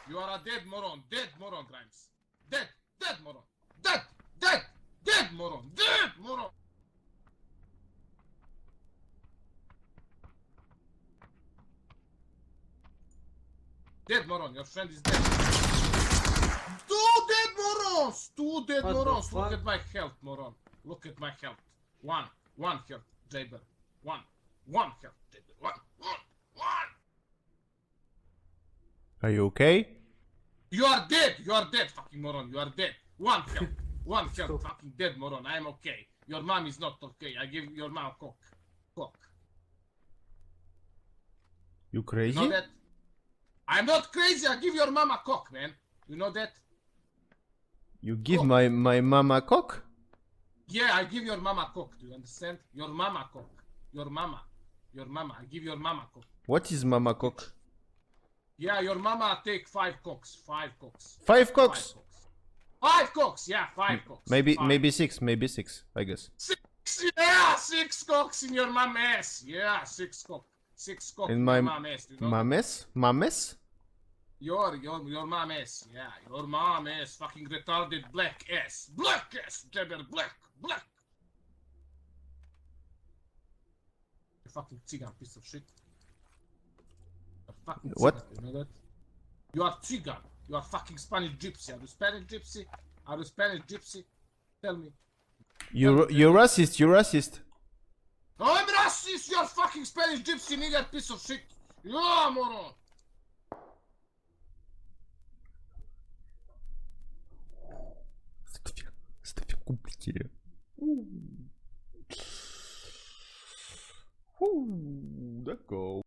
You are a dead moron. Dead moron, Grimes. Dead. Dead moron. Dead. Dead. Dead moron. Dead moron. Dead moron. Your friend is dead. Two dead morons. Two dead What the morons. Look fuck? at my health, moron. Look at my health. One health, Jaber. One health, Jaber. One. Are you okay? You are dead. You are dead, fucking moron. You are dead. One health. One health, fucking dead moron. I am okay. Your mom is not okay. I give your mom cock. Cock. You You crazy? know that? I'm not crazy. I give your mom a cock, man. You know that? You give Cock. my mama cock? Yeah, I give your mama cock. Do you understand? Your mama cock. Your mama. Your mama. I give your mama cock. What is mama cock? Yeah, your mama take 5 cocks. 5 cocks. 5 cocks? 5 cocks. Yeah, 5 cocks. Maybe Five. maybe 6, maybe 6, I guess. 6. Yeah, 6 cocks in your mom ass. Yeah, 6 cock. 6 cock In in my your mom ass. You know? mames? Mames? Your mom ass. Yeah, your mom ass. Fucking retarded black ass. Black ass. Jabber. Black. Black. You fucking Tsigan piece of shit. You're fucking What? Tsigan, you know that? You are Tsigan. You are fucking Spanish gypsy. Are you Spanish gypsy? Are you Spanish gypsy? Tell me. You're racist, you're racist. No, I'm racist. You're fucking Spanish gypsy nigger piece of shit. Yeah, moron. C'est compliqué. D'accord.